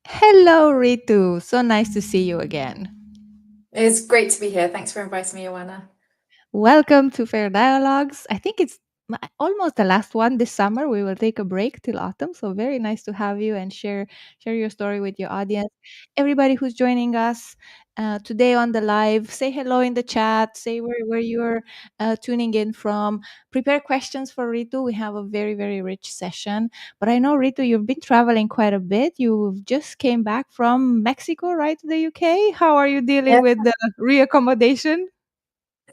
Hello, Ritu. So nice to see you again. It's great to be here. Thanks for inviting me, Joanna. Welcome to Fair Dialogues. I think it's almost the last one this summer. We will take a break till autumn. So very nice to have you and share your story with your audience. Everybody who's joining us today on the live, say hello in the chat. Say where you're tuning in from. Prepare questions for Ritu. We have a very rich session. But I know Ritu, you've been traveling quite a bit. You just came back from Mexico, right, to the UK. How are you dealing Yeah. with the reaccommodation?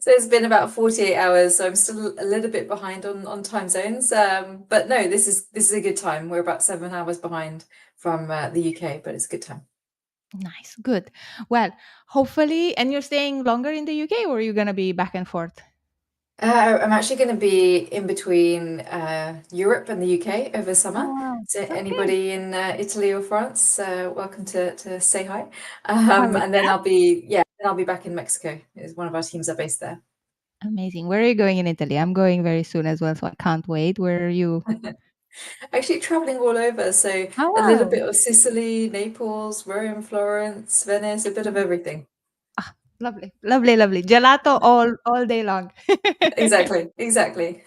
So it's been about 48 hours, so I'm still a little bit behind on time zones. But no, this is a good time. We're about 7 hours behind from the UK, but it's a good time. Nice, good. Well, hopefully, and you're staying longer in the UK, or are you gonna be back and forth? I'm actually going to be in between Europe and the UK over summer. Oh, wow. So Okay. anybody in Italy or France, welcome to say hi. I will And then chat. I'll be back in Mexico. Is one of our teams are based there. Amazing. Where are you going in Italy? I'm going very soon as well, so I can't wait. Where are you? Actually traveling all over, so Oh, a little wow. bit of Sicily, Naples, Rome, Florence, Venice, a bit of everything. Ah, lovely. Gelato all day long. Exactly, exactly.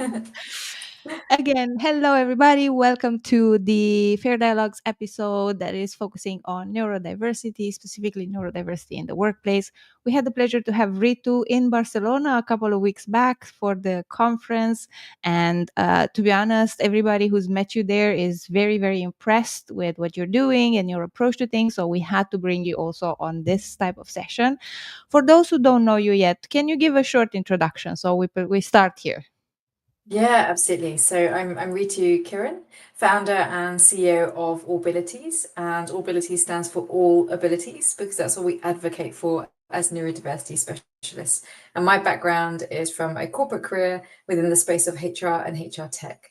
Again, hello everybody. Welcome to the Fair Dialogues episode that is focusing on neurodiversity, specifically neurodiversity in the workplace. We had the pleasure to have Ritu in Barcelona a couple of weeks back for the conference. And to be honest, everybody who's met you there is very impressed with what you're doing and your approach to things. So we had to bring you also on this type of session. For those who don't know you yet, can you give a short introduction? So we start here. Yeah, absolutely. So I'm Ritu Kiran, founder and CEO of Aubilities, and Aubilities stands for All Abilities because that's what we advocate for as neurodiversity specialists. And my background is from a corporate career within the space of HR and HR tech.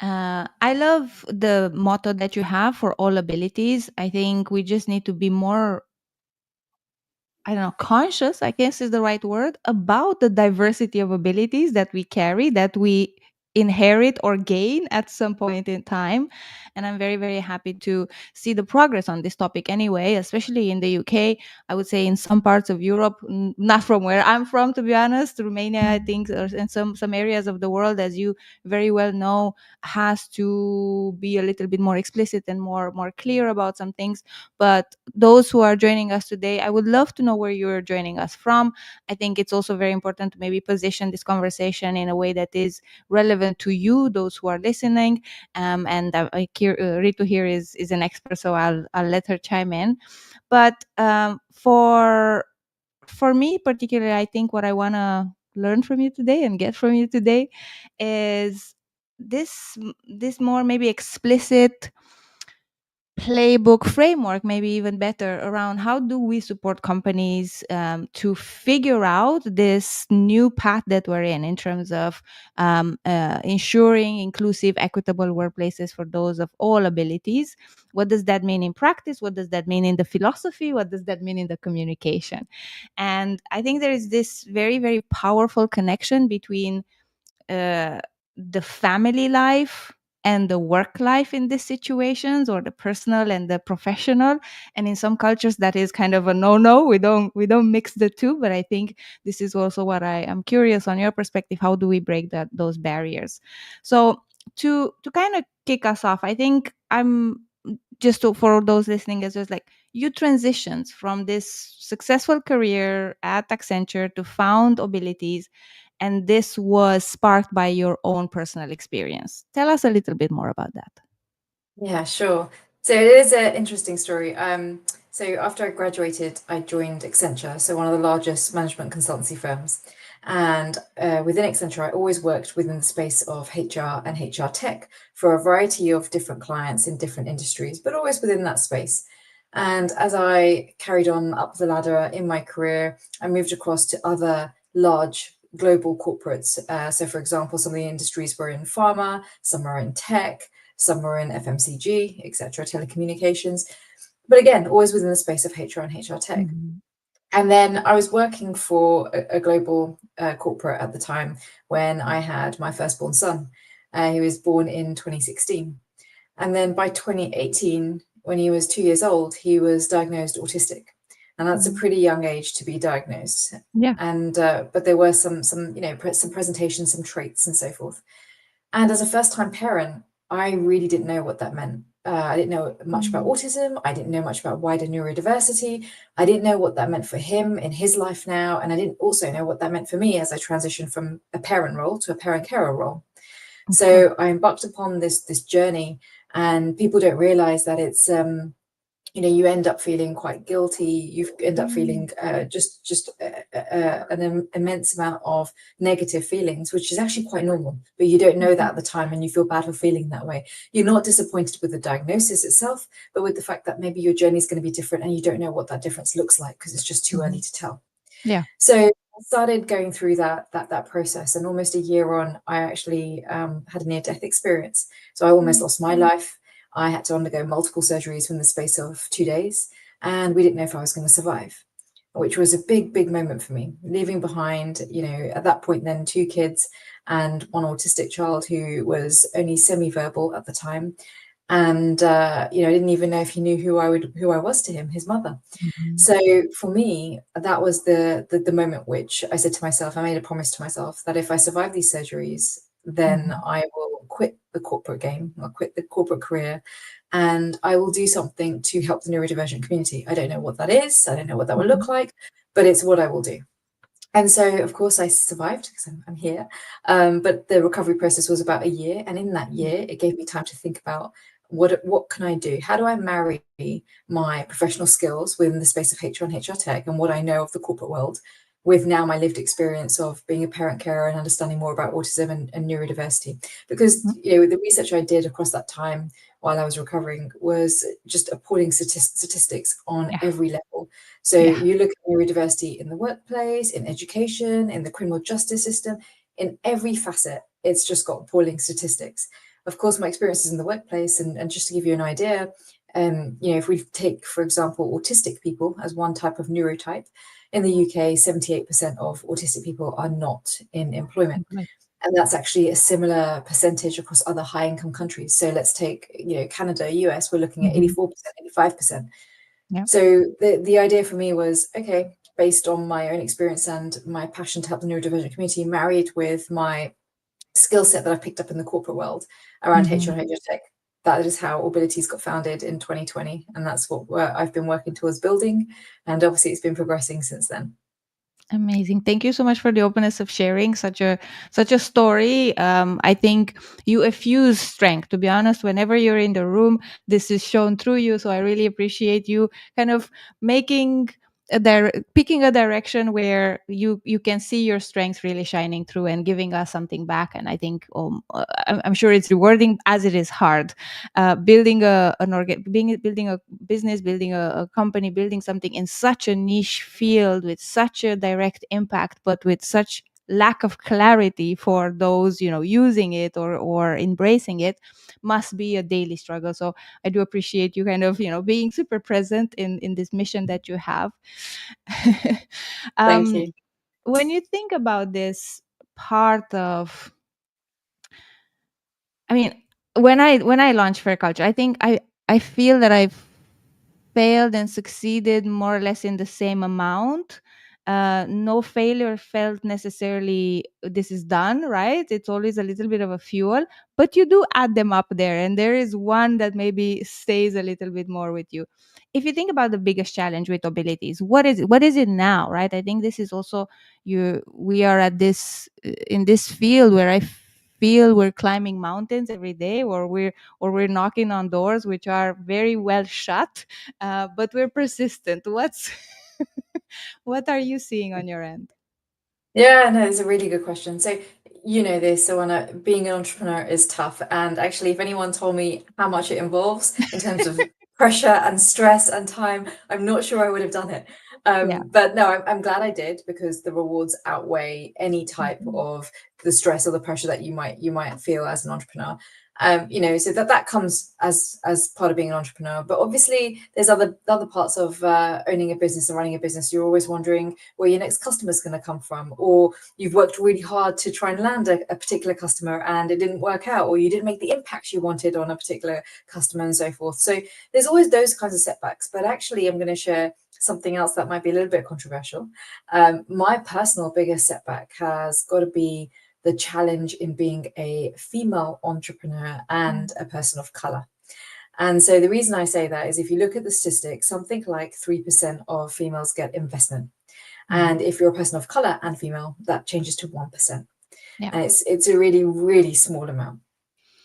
I love the motto that you have for all abilities. I think we just need to be more, I don't know, conscious, I guess is the right word, about the diversity of abilities that we carry, that we inherit or gain at some point in time. And I'm very happy to see the progress on this topic anyway, especially in the UK. I would say in some parts of Europe, not from where I'm from, to be honest. Romania, I think, or in some areas of the world, as you very well know, has to be a little bit more explicit and more clear about some things. But those who are joining us today, I would love to know where you're joining us from. I think it's also very important to maybe position this conversation in a way that is relevant to you, those who are listening. And Ritu here is an expert, so I'll let her chime in. But for me particularly, I think what I want to learn from you today and get from you today is this more maybe explicit playbook framework, maybe even better, around how do we support companies to figure out this new path that we're in terms of ensuring inclusive, equitable workplaces for those of all abilities. What does that mean in practice? What does that mean in the philosophy? What does that mean in the communication? And I think there is this very powerful connection between uh, the family life and the work life in these situations, or the personal and the professional. And in some cultures that is kind of a no, we don't mix the two. But I think this is also what I am curious on your perspective. How do we break those barriers? So to kind of kick us off, I think I'm just for those listening, is just like you transitions from this successful career at Accenture to found Aubilities, and this was sparked by your own personal experience. Tell us a little bit more about that. Yeah, sure. So it is an interesting story. So after I graduated, I joined Accenture, so one of the largest management consultancy firms. And within Accenture, I always worked within the space of HR and HR tech for a variety of different clients in different industries, but always within that space. And as I carried on up the ladder in my career, I moved across to other large global corporates. So, for example, some of the industries were in pharma, some are in tech, some were in FMCG, etc., telecommunications. But again, always within the space of HR and HR tech. Mhm. And then I was working for a global corporate at the time when I had my firstborn son. He was born in 2016. And then by 2018, when he was 2 years old, he was diagnosed autistic. And that's a Mhm. pretty young age to be diagnosed. Yeah. And but there were some some presentations, some traits, and so forth. And as a first-time parent, I really didn't know what that meant. I didn't know much about Mhm. autism. I didn't know much about wider neurodiversity. I didn't know what that meant for him in his life now. And I didn't also know what that meant for me as I transitioned from a parent role to a parent carer role. Of course. So I embarked upon this journey, and people don't realize that it's you end up feeling quite guilty. You end up Mm. feeling an immense amount of negative feelings, which is actually quite normal, but you don't know that Mhm. at the time, and you feel bad for feeling that way. You're not disappointed with the diagnosis itself, but with the fact that maybe your journey is going to be different, and you don't know what that difference looks like because it's just too early Mhm. to tell. Yeah. So I started going through that process, and almost a year on, I actually had a near-death experience. So I almost Mm. lost my life. I had to undergo multiple surgeries within the space of 2 days, and we didn't know if I was going to survive, which was a big, big moment for me. Leaving behind, at that point, then 2 kids and one autistic child who was only semi-verbal at the time, and I didn't even know if he knew who I was to him, his mother. Mhm. So for me, that was the moment which I said to myself, I made a promise to myself that if I survive these surgeries, then Mhm. I will quit the corporate game, I'll quit the corporate career, and I will do something to help the neurodivergent community. I don't know what that is, I don't know what that will look Mhm. like, but it's what I will do. And so, of course, I survived because I'm here. But the recovery process was about a year, and in that Yeah. year, it gave me time to think about what can I do? How do I marry my professional skills within the space of HR and HR tech and what I know of the corporate world with now my lived experience of being a parent carer and understanding more about autism and neurodiversity? Because Mhm. the research I did across that time while I was recovering was just appalling statistics on Yeah. every level. So Yeah. you look at neurodiversity in the workplace, in education, in the criminal justice system, in every facet, it's just got appalling statistics. Of course, my experiences in the workplace, and just to give you an idea, if we take, for example, autistic people as one type of neurotype, in the UK, 78% of autistic people are not in employment. Right. And that's actually a similar percentage across other high income countries. So let's take, Canada, US, we're looking at Mhm. 84%, 85%. Yeah. So the idea for me was, okay, based on my own experience and my passion to help the neurodivergent community, married with my skill set that I've picked up in the corporate world around HR Mhm. and HR tech. That is how Aubilities got founded in 2020, and that's what I've been working towards building. And obviously, it's been progressing since then. Amazing. Thank you so much for the openness of sharing such a story. I think you effuse strength. To be honest, whenever you're in the room, this is shown through you. So I really appreciate you kind of making picking a direction where you can see your strengths really shining through and giving us something back. And I think I'm sure it's rewarding as it is hard. Building building a business, building a company, building something in such a niche field with such a direct impact, but with such lack of clarity for those using it or embracing it, must be a daily struggle. So I do appreciate you kind of being super present in this mission that you have. Thank um you. when you think about this part of, I mean, when I launched Fair Culture, I think I feel that I've failed and succeeded more or less in the same amount. No failure felt necessarily this is done, right? It's always a little bit of a fuel, but you do add them up there, and there is one that maybe stays a little bit more with you. If you think about the biggest challenge with abilities, what is it? What is it now, right? I think this is also we are at this in this field where I feel we're climbing mountains every day, or we're knocking on doors which are very well shut, but we're persistent. What are you seeing on your end? Yeah, no, it's a really good question. So, you know this, so being an entrepreneur is tough. And actually, if anyone told me how much it involves in terms of pressure and stress and time, I'm not sure I would have done it. Yeah. But no, I'm glad I did because the rewards outweigh any type Mhm. of the stress or the pressure that you might feel as an entrepreneur. So that comes as part of being an entrepreneur. But obviously there's other parts of owning a business and running a business. You're always wondering where your next customer is going to come from, or you've worked really hard to try and land a particular customer and it didn't work out, or you didn't make the impact you wanted on a particular customer, and so forth. So there's always those kinds of setbacks. But actually I'm going to share something else that might be a little bit controversial. My personal biggest setback has got to be the challenge in being a female entrepreneur and a person of color. And so the reason I say that is if you look at the statistics, something like 3% of females get investment. And if you're a person of color and female, that changes to 1%. Yeah. And it's a really, really small amount.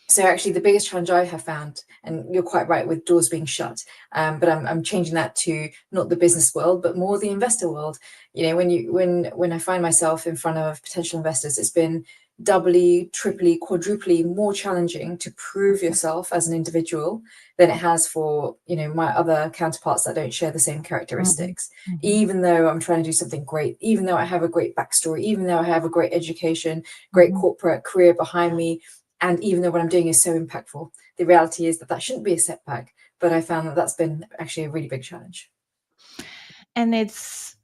So actually the biggest challenge I have found, and you're quite right with doors being shut, but I'm changing that to not the business world, but more the investor world. When I find myself in front of potential investors, it's been doubly, triply, quadruply more challenging to prove yourself as an individual than it has for, my other counterparts that don't share the same characteristics. Even though I'm trying to do something great, even though I have a great backstory, even though I have a great education, great corporate career behind me, and even though what I'm doing is so impactful, the reality is that shouldn't be a setback. But I found that that's been actually a really big challenge. And it's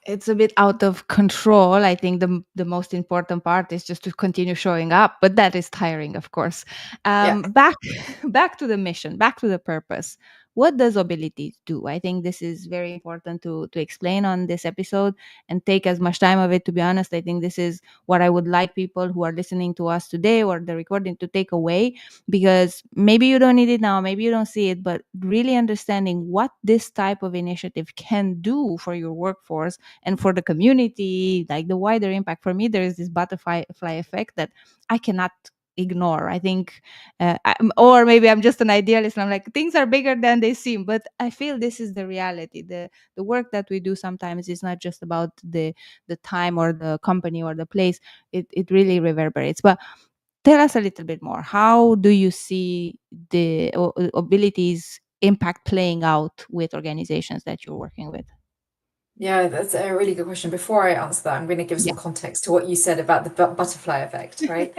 a bit out of control. I think the most important part is just to continue showing up, but that is tiring, of course. Back back to the mission, back to the purpose. What does Aubilities do? I think this is very important to explain on this episode and take as much time of it. To be honest, I think this is what I would like people who are listening to us today or the recording to take away, because maybe you don't need it now, maybe you don't see it, but really understanding what this type of initiative can do for your workforce and for the community, like the wider impact. For me, there is this butterfly effect that I cannot ignore. I think, or maybe I'm just an idealist. And I'm like, things are bigger than they seem, but I feel this is the reality. The work that we do sometimes is not just about the time or the company or the place. It really reverberates. But tell us a little bit more. How do you see the Aubilities impact playing out with organizations that you're working with? Yeah, that's a really good question. Before I answer that, I'm going to give some context to what you said about the butterfly effect, right?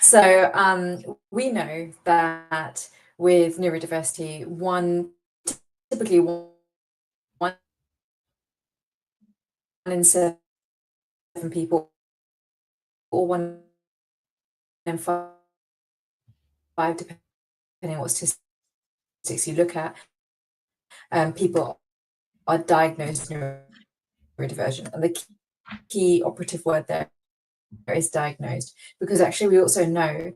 So we know that with neurodiversity, typically one in 7 people, or 1 in 5, depending on what statistics you look at, people are diagnosed with neurodivergent. And the key operative word there is diagnosed, because actually we also know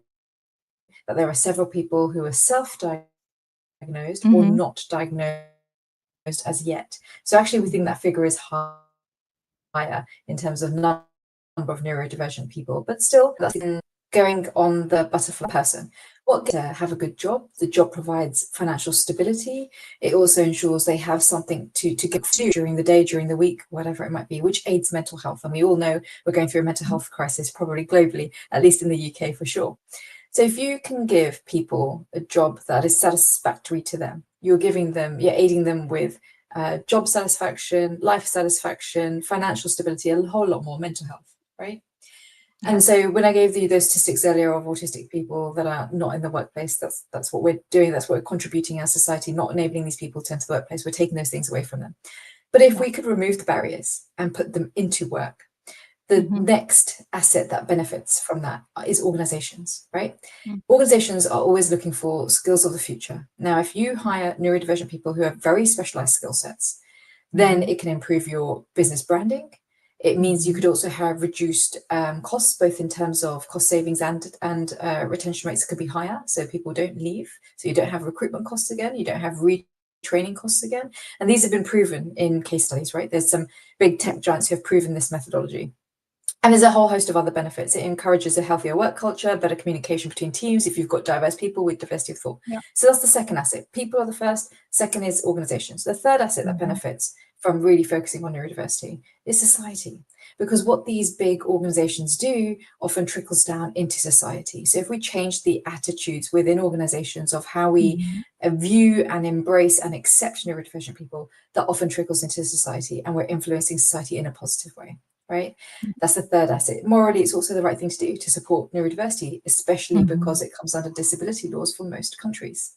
that there are several people who are self-diagnosed or not diagnosed as yet. So actually we think that figure is higher in terms of number of neurodivergent people, but still that's going on the butterfly person. What to have a good job? The job provides financial stability. It also ensures they have something to get to during the day, during the week, whatever it might be, which aids mental health. And we all know we're going through a mental health crisis, probably globally, at least in the UK for sure. So if you can give people a job that is satisfactory to them, you're aiding them with job satisfaction, life satisfaction, financial stability, a whole lot more mental health, right? Yeah. And so when I gave you those statistics earlier of autistic people that are not in the workplace, that's what we're doing. That's what we're contributing as society, not enabling these people to enter the workplace. We're taking those things away from them. But if we could remove the barriers and put them into work, the next asset that benefits from that is organizations, right? Organizations are always looking for skills of the future. Now, if you hire neurodivergent people who have very specialized skill sets, then it can improve your business branding. It means you could also have reduced costs, both in terms of cost savings and retention rates could be higher, so people don't leave. So you don't have recruitment costs again, you don't have retraining costs again. And these have been proven in case studies, right? There's some big tech giants who have proven this methodology. And there's a whole host of other benefits. It encourages a healthier work culture, better communication between teams if you've got diverse people with diversity of thought. Yeah. So that's the second asset. People are the first. Second is organizations. The third asset that benefits from really focusing on neurodiversity is society, because what these big organizations do often trickles down into society. So if we change the attitudes within organizations of how we view and embrace and accept neurodivergent people, that often trickles into society, and we're influencing society in a positive way. right? That's the third asset. Morally, it's also the right thing to do to support neurodiversity, especially because it comes under disability laws for most countries.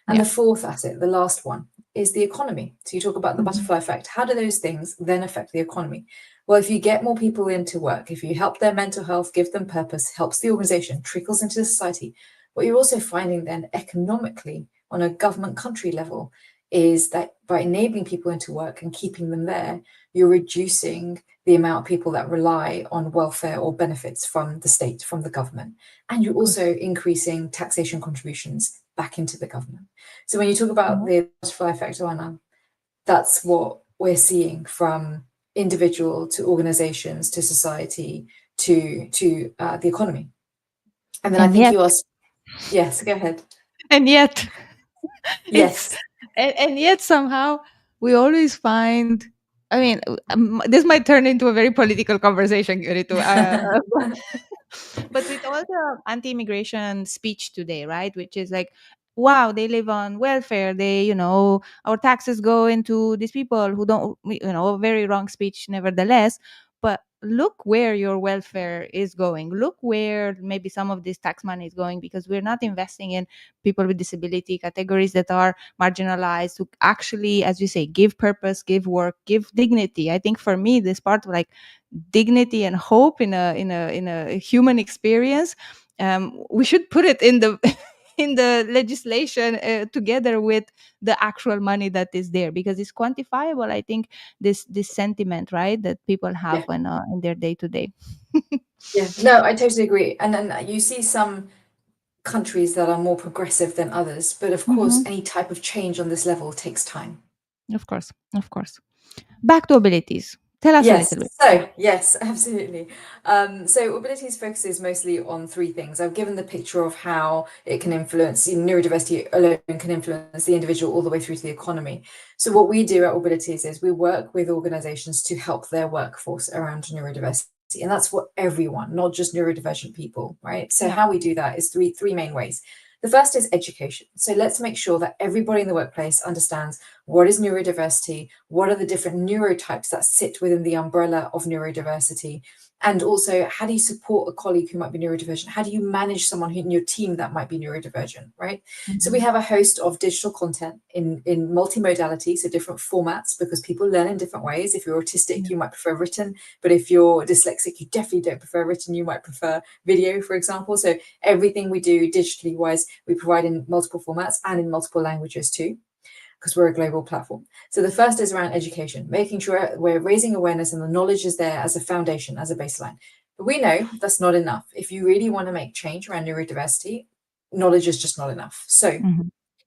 And Yeah. the fourth asset, the last one, is the economy. So you talk about the butterfly effect. How do those things then affect the economy? Well, if you get more people into work, if you help their mental health, give them purpose, helps the organization, trickles into society, what you're also finding then economically on a government country level is that by enabling people into work and keeping them there, you're reducing the amount of people that rely on welfare or benefits from the state, from the government. And you're also increasing taxation contributions back into the government. So when you talk about the butterfly effect, Anna, that's what we're seeing from individual to organizations to society to the economy. And then I And think yet, you asked, yes, go ahead. and yet, it's Yes. and yet somehow we always find. I mean, this might turn into a very political conversation, Ritu. But with all the anti-immigration speech today, right, which is like, wow, they live on welfare, they, our taxes go into these people who don't, very wrong speech nevertheless. But look where your welfare is going, look where maybe some of this tax money is going, because we're not investing in people with disability, categories that are marginalized, who actually, as you say, give purpose, give work, give dignity. I think for me, this part of like dignity and hope in a human experience, we should put it in the in the legislation, together with the actual money that is there, because it's quantifiable. I think this sentiment, right, that people have Yeah. in their day to day. Yeah. No, I totally agree. And then you see some countries that are more progressive than others, but of course, any type of change on this level takes time. Of course, of course. Back to abilities. Tell us a Yes, little bit. so yes, absolutely. So Aubilities focuses mostly on three things. I've given the picture of how it can influence, neurodiversity alone can influence the individual all the way through to the economy. So what we do at Aubilities is we work with organizations to help their workforce around neurodiversity. And that's for everyone, not just neurodivergent people, right? So Yeah. how we do that is three main ways. The first is education. So let's make sure that everybody in the workplace understands what is neurodiversity, what are the different neurotypes that sit within the umbrella of neurodiversity, and also how do you support a colleague who might be neurodivergent? How do you manage someone in your team that might be neurodivergent, right? So we have a host of digital content in multimodality, so different formats, because people learn in different ways. If you're autistic, you might prefer written, but if you're dyslexic, you definitely don't prefer written, you might prefer video, for example. So everything we do digitally wise, we provide in multiple formats and in multiple languages too, because we're a global platform. So the first is around education, making sure we're raising awareness and the knowledge is there as a foundation, as a baseline. But we know that's not enough. If you really want to make change around neurodiversity, knowledge is just not enough. So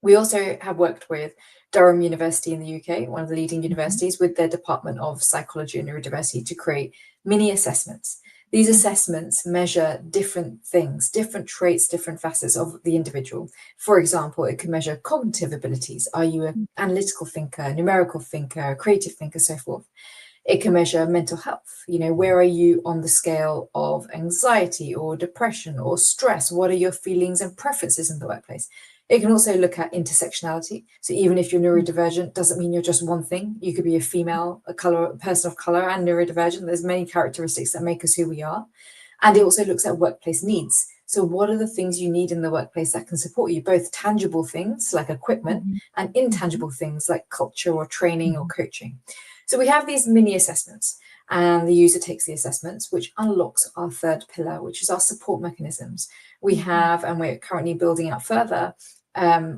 we also have worked with Durham University in the UK, one of the leading universities, with their Department of Psychology and Neurodiversity to create mini assessments. These assessments measure different things, different traits, different facets of the individual. For example, it can measure cognitive abilities. Are you an analytical thinker, numerical thinker, creative thinker, so forth? It can measure mental health. Where are you on the scale of anxiety or depression or stress? What are your feelings and preferences in the workplace? It can also look at intersectionality. So even if you're neurodivergent, doesn't mean you're just one thing. You could be a female, a person of color, and neurodivergent. There's many characteristics that make us who we are. And it also looks at workplace needs. So what are the things you need in the workplace that can support you, both tangible things like equipment and intangible things like culture or training or coaching. So we have these mini assessments, and the user takes the assessments, which unlocks our third pillar, which is our support mechanisms. We have, and we're currently building out further,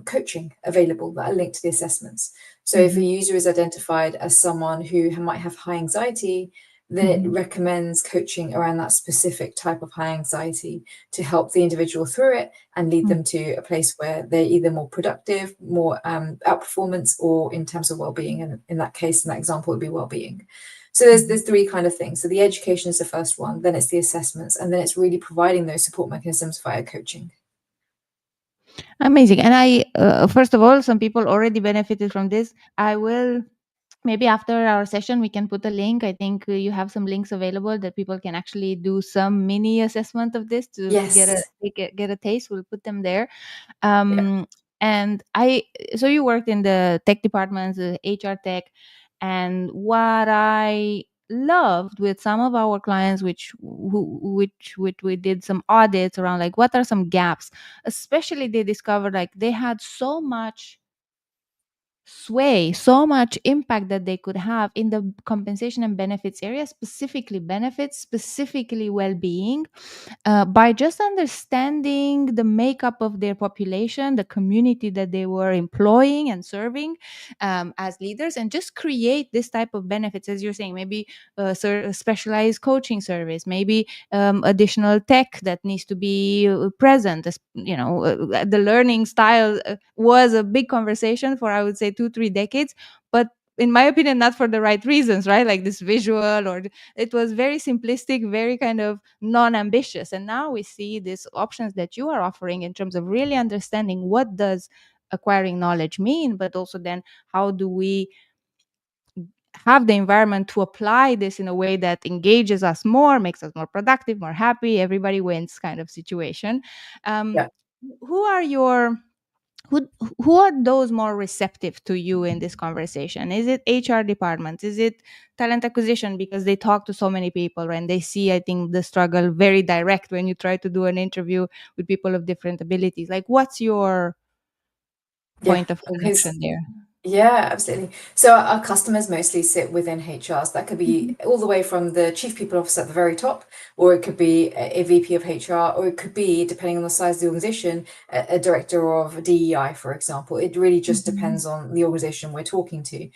coaching available that are linked to the assessments. So if a user is identified as someone who might have high anxiety, then it recommends coaching around that specific type of high anxiety to help the individual through it and lead them to a place where they're either more productive, more outperformance, or in terms of well-being. And in that case, in that example, it would be well-being. So there's three kind of things. So the education is the first one, then it's the assessments, and then it's really providing those support mechanisms via coaching. Amazing. And I, first of all, some people already benefited from this. I will, maybe after our session, we can put a link. I think you have some links available that people can actually do some mini assessment of this to get Yes. a taste. We'll put them there. Yeah. And so you worked in the tech departments, HR tech, and what I loved with some of our clients, which we did some audits around, like what are some gaps, especially they discovered like they had so much sway, so much impact that they could have in the compensation and benefits area, specifically benefits, specifically well-being, by just understanding the makeup of their population, the community that they were employing and serving, as leaders, and just create this type of benefits, as you're saying, maybe specialized coaching service, maybe additional tech that needs to be present. The learning style was a big conversation for, I would say, 2-3 decades, but in my opinion, not for the right reasons, right? Like this visual, or it was very simplistic, very kind of non-ambitious. And now we see these options that you are offering in terms of really understanding what does acquiring knowledge mean, but also then how do we have the environment to apply this in a way that engages us more, makes us more productive, more happy, everybody wins kind of situation. um, Yeah. who are your who who are those more receptive to you in this conversation? Is it HR departments? Is it talent acquisition, because they talk to so many people, right? And they see, I think, the struggle very direct when you try to do an interview with people of different abilities. Like, what's your Yeah. point of Because connection there? Yeah, absolutely. So our customers mostly sit within HRs. That could Mhm, be all the way from the chief people officer at the very top, or it could be a VP of HR, or it could be, depending on the size of the organization, a director of DEI, for example. It really just mhm, depends on the organization we're talking to.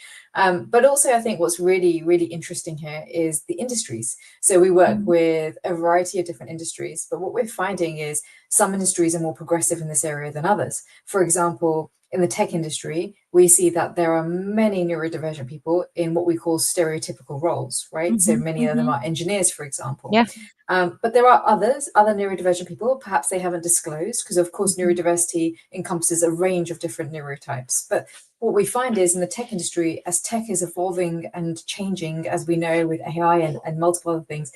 But also, I think what's really, really interesting here is the industries. So we work mhm, with a variety of different industries, but what we're finding is some industries are more progressive in this area than others. For example, in the tech industry, we see that there are many neurodivergent people in what we call stereotypical roles, right? So mhm, many of them mhm. are engineers, for example. Yeah. But there are other neurodivergent people, perhaps they haven't disclosed, because of course Mhm, neurodiversity encompasses a range of different neurotypes. But what we find is in the tech industry, as tech is evolving and changing, as we know with AI and multiple other things,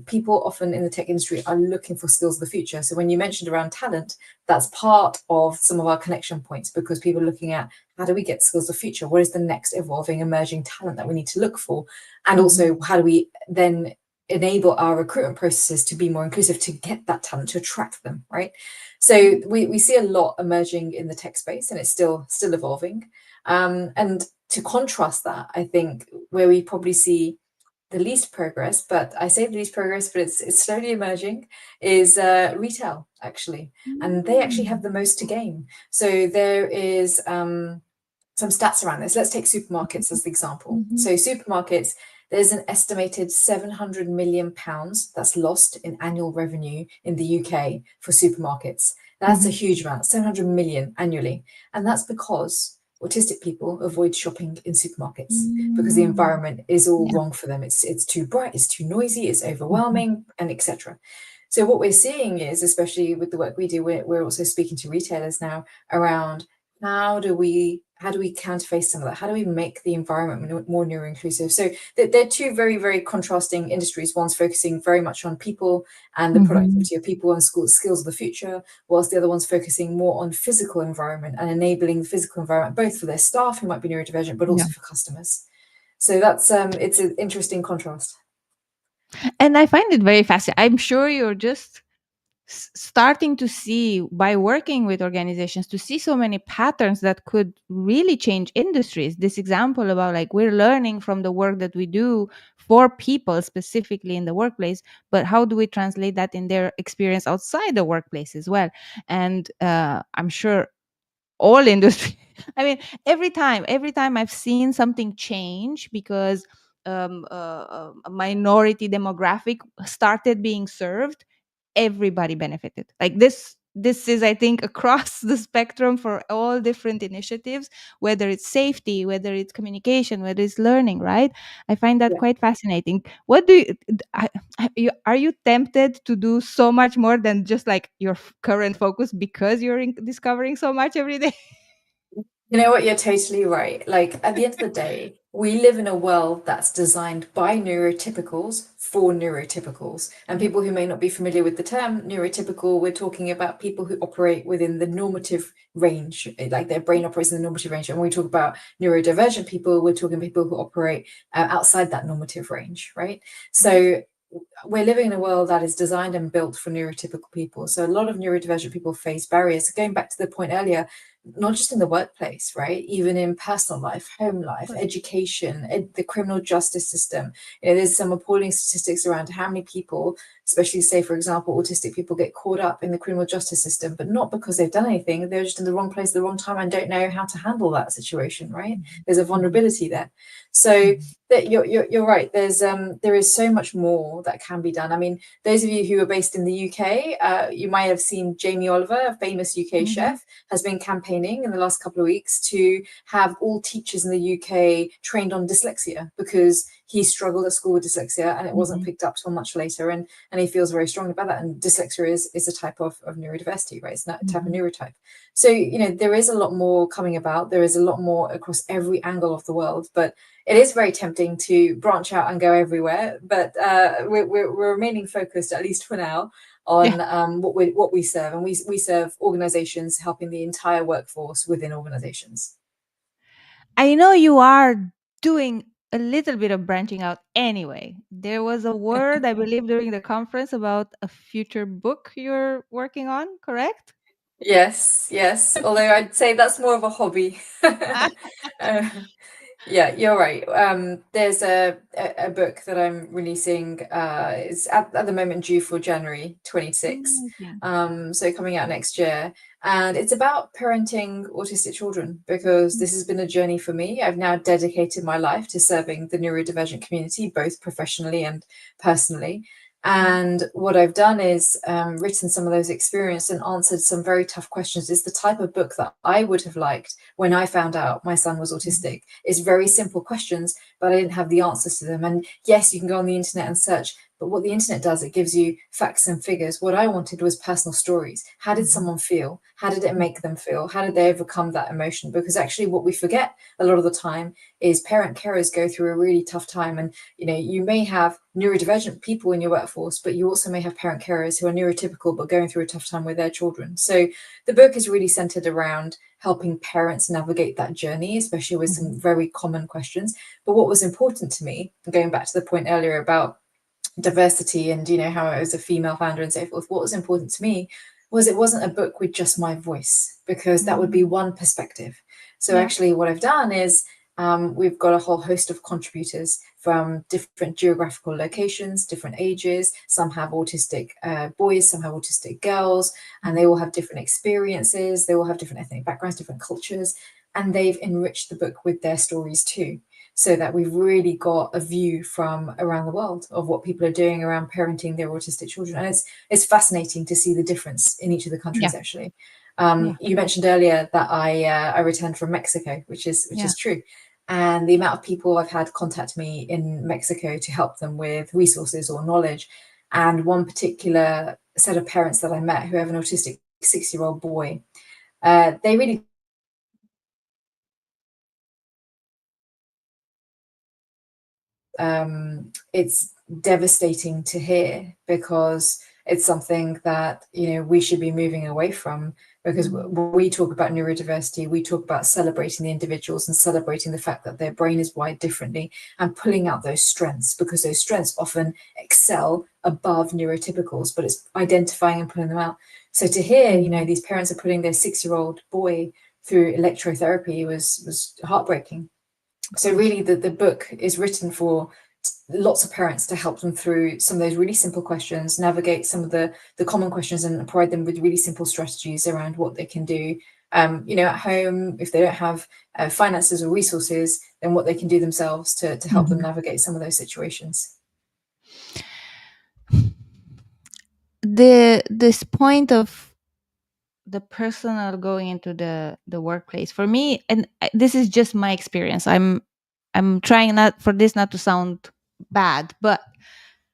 people often in the tech industry are looking for skills of the future. So when you mentioned around talent, that's part of some of our connection points, because people are looking at how do we get skills of the future? What is the next evolving, emerging talent that we need to look for? And mhm, also, how do we then enable our recruitment processes to be more inclusive to get that talent, to attract them, right? So we see a lot emerging in the tech space, and it's still evolving. And to contrast that, I think where we probably see the least progress, but I say the least progress, but it's slowly emerging, is retail, actually. And they actually have mm, the most to gain. So there is some stats around this. Let's take supermarkets as the example. mhm, So supermarkets, there's an estimated 700 million pounds that's lost in annual revenue in the UK for supermarkets. That's a mhm, huge amount, 700 million annually. And that's because autistic people avoid shopping in supermarkets because the mm. environment is all Yeah. wrong for them. It's too bright, it's too noisy, it's Mhm, overwhelming, and etc. So what we're seeing is, especially with the work we do, we're also speaking to retailers now around how do we counterface some of that? How do we make the environment more neuro inclusive? So they're two very, very contrasting industries. One's focusing very much on people and the mhm. productivity of people and skills of the future, whilst the other one's focusing more on physical environment and enabling the physical environment, both for their staff who might be neurodivergent, but Yeah. also for customers. So that's it's an interesting contrast. And I find it very fascinating. I'm sure you're just starting to see, by working with organizations, to see so many patterns that could really change industries. This example about, like, we're learning from the work that we do for people specifically in the workplace, but how do we translate that in their experience outside the workplace as well? And I'm sure all industry I mean, every time I've seen something change because a minority demographic started being served, everybody benefited. Like this is, I think, across the spectrum for all different initiatives, whether it's safety, whether it's communication, whether it's learning, right? I find that Yeah. quite fascinating. What do you are you tempted to do so much more than just like your current focus, because you're discovering so much every day? You know what? You're totally right. Like at the end of the day, we live in a world that's designed by neurotypicals for neurotypicals. And Yeah. people who may not be familiar with the term neurotypical, we're talking about people who operate within the normative range, like their brain operates in the normative range. And when we talk about neurodivergent people, we're talking people who operate outside that normative range, right? Yes. So we're living in a world that is designed and built for neurotypical people. So a lot of neurodivergent people face barriers. Going back to the point earlier, not just in the workplace, right? Even in personal life, home Of life, course. education, the criminal justice system. You know, there's some appalling statistics around how many people, especially say, for example, autistic people get caught up in the criminal justice system, but not because they've done anything. They're just in the wrong place at the wrong time and don't know how to handle that situation, right? Mhm. There's a Mhm. vulnerability there. So Mhm. that you're right. There is so much more that can be done. I mean, those of you who are based in the UK, you might have seen Jamie Oliver, a famous UK Mhm. chef, has been campaigning in the last couple of weeks to have all teachers in the UK trained on dyslexia because he struggled at school with dyslexia and it wasn't Mhm. picked up till much later. And he feels very strongly about that. And dyslexia is a type of neurodiversity, right? It's not a type of Mhm. neurotype. So, you know, there is a lot more coming about. There is a lot more across every angle of the world. But it is very tempting to branch out and go everywhere. But we're remaining focused, at least for now, Yeah. on what we serve, and we serve organizations helping the entire workforce within organizations. I know you are doing a little bit of branching out anyway. There was a word, I believe, during the conference about a future book you're working on, correct? Yes, yes. Although I'd say that's more of a hobby. uh, Yeah, you're right. There's a book that I'm releasing. It's at the moment due for January 26. Amazing. So coming out next year, and it's about parenting autistic children because this has been a journey for me. I've now dedicated my life to serving the neurodivergent community, both professionally and personally. Mhm. And what I've done is written some of those experiences and answered some very tough questions. It's the type of book that I would have liked when I found out my son was Mhm. autistic. It's very simple questions, but I didn't have the answers to them. And yes, you can go on the internet and search, but what the internet does, it gives you facts and figures. What I wanted was personal stories. How did Mhm. someone feel? How did it Mhm. make them feel? How did they overcome that emotion? Because actually, what we forget a lot of the time is parent carers go through a really tough time. And you know, you may have neurodivergent people in your workforce, but you also may have parent carers who are neurotypical but going through a tough time with their children. So the book is really centered around helping parents navigate that journey, especially with Mhm. some very common questions. But what was important to me, going back to the point earlier about diversity and, you know, how I was a female founder and so forth, what was important to me was it wasn't a book with just my voice, because that would be Mhm. one perspective. So Yeah. actually what I've done is we've got a whole host of contributors from different geographical locations, different ages. Some have autistic boys, some have autistic girls, and they Mhm. all have different experiences. They all have different ethnic backgrounds, different cultures, and they've enriched the book with their stories too, so that we've really got a view from around the world of what people are doing around parenting their autistic children. And it's fascinating to see the difference in each of the Yeah. countries, actually. Yeah. You mentioned earlier that I returned from Mexico, which Yeah. is true. And the amount of people I've had contact me in Mexico to help them with resources or knowledge. And one particular set of parents that I met who have an autistic 6-year-old boy, they really it's devastating to hear, because it's something that, you know, we should be moving away from, because Mhm. when we talk about neurodiversity, we talk about celebrating the individuals and celebrating the fact that their brain is wired differently and pulling out those strengths, because those strengths often excel above neurotypicals, but it's identifying and pulling them out. So to hear, you know, Mhm. these parents are putting their 6-year-old boy through electrotherapy was heartbreaking. Of So course. really the book is written for lots of parents to help them through some of those really simple questions, navigate some of the common questions, and provide them with really simple strategies around what they can do. You know, at home, if they don't have finances or resources, then what they can do themselves to help them Mhm. navigate some of those situations. This point of the personal going into the workplace for me, and this is just my experience. I'm trying not for this not to sound bad, but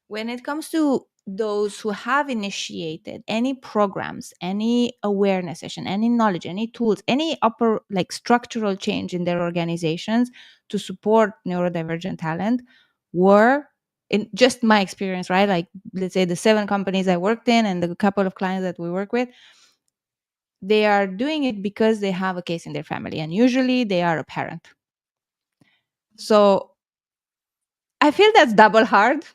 when it comes to those who have initiated any programs, any awareness session, any knowledge, any tools, any upper like structural change in their organizations to support neurodivergent talent were, in just my experience, right? Like, let's say the 7 companies I worked in and the couple of clients that we work with, they are doing it because they have a case in their family, and usually they are a parent. So I feel that's double hard,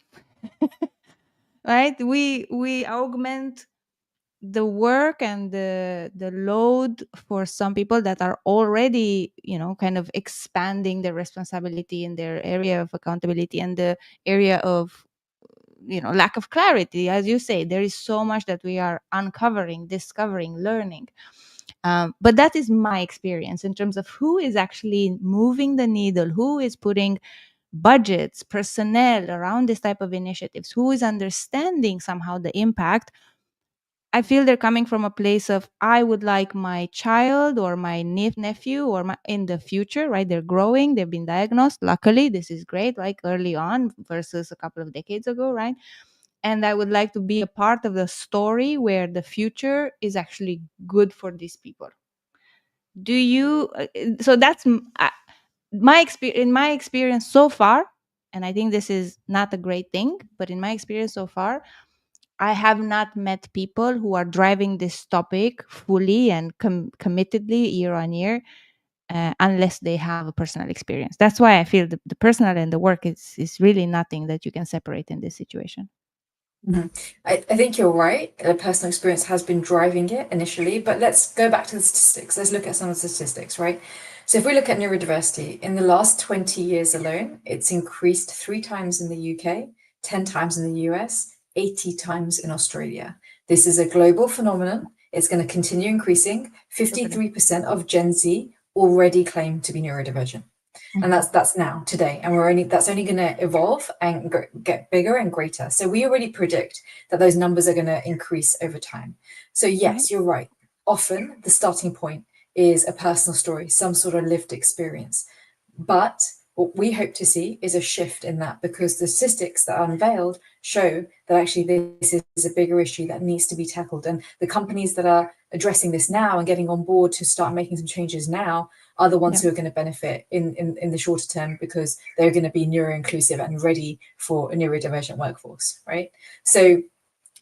right? We augment the work and the load for some people that are already, kind of expanding their responsibility in their area of accountability and the area of, lack of clarity. As you say, there is so much that we are uncovering, discovering, learning. But that is my experience in terms of who is actually moving the needle, who is putting budgets, personnel around this type of initiatives, who is understanding somehow the impact. I feel they're coming from a place of, I would like my child or my nephew or in the future, right? They're growing, they've been diagnosed. Luckily, this is great, like early on versus a couple of decades ago, right? And I would like to be a part of the story where the future is actually good for these people. Do you? So that's my experience. In my experience so far, and I think this is not a great thing, but in my experience so far, I have not met people who are driving this topic fully and committedly year on year, unless they have a personal experience. That's why I feel the personal and the work is really nothing that you can separate in this situation. I think you're right. Personal experience has been driving it initially, but let's go back to the statistics. Let's look at some of the statistics, right? So if we look at neurodiversity, in the last 20 years alone, it's increased 3 times in the UK, 10 times in the US, 80 times in Australia. This is a global phenomenon. It's going to continue increasing. 53% of Gen Z already claim to be neurodivergent. And that's now today, and that's only going to evolve and get bigger and greater. So we already predict that those numbers are going to increase over time. So yes, you're right. Often the starting point is a personal story, some sort of lived experience. But what we hope to see is a shift in that, because the statistics that are unveiled show that actually this is a bigger issue that needs to be tackled. And the companies that are addressing this now and getting on board to start making some changes now are the ones who are going to benefit in the shorter term, because they're going to be neuro-inclusive and ready for a neurodivergent workforce, right? So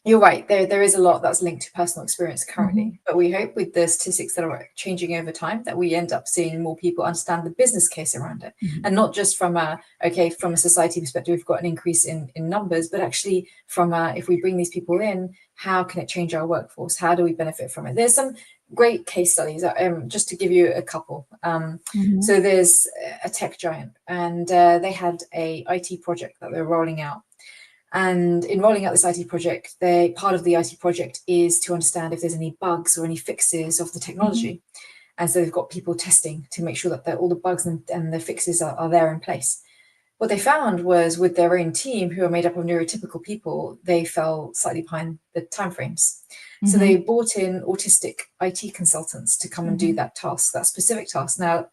you're right, there is a lot that's linked to personal experience currently, but we hope with the statistics that are changing over time that we end up seeing more people understand the business case around it, and not just from a society perspective, we've got an increase in numbers, but actually from if we bring these people in, how can it change our workforce? How do we benefit from it? There's some great case studies, just to give you a couple. So there's a tech giant, and they had a IT project that they're rolling out. And in rolling out this IT project, part of the IT project is to understand if there's any bugs or any fixes of the technology. And so they've got people testing to make sure that all the bugs and the fixes are there in place. What they found was, with their own team, who are made up of neurotypical people, they fell slightly behind the timeframes. So they brought in autistic IT consultants to come and do that task, that specific task. Now,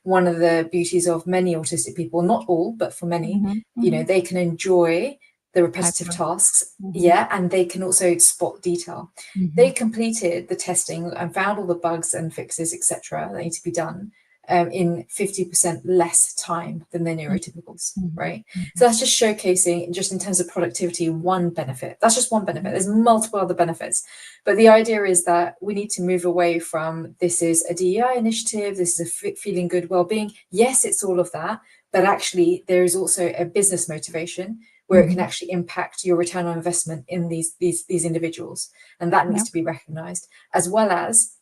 one of the beauties of many autistic people, not all, but for many, they can enjoy the repetitive tasks, and they can also spot detail. They completed the testing and found all the bugs and fixes, etc., that need to be done in 50% less time than their neurotypicals, right? So that's just showcasing, just in terms of productivity, one benefit. That's just one benefit. There's multiple other benefits. But the idea is that we need to move away from, this is a DEI initiative, this is a feeling good well-being. Yes, it's all of that, but actually there is also a business motivation where it can actually impact your return on investment in these individuals. And that needs to be recognized, as well as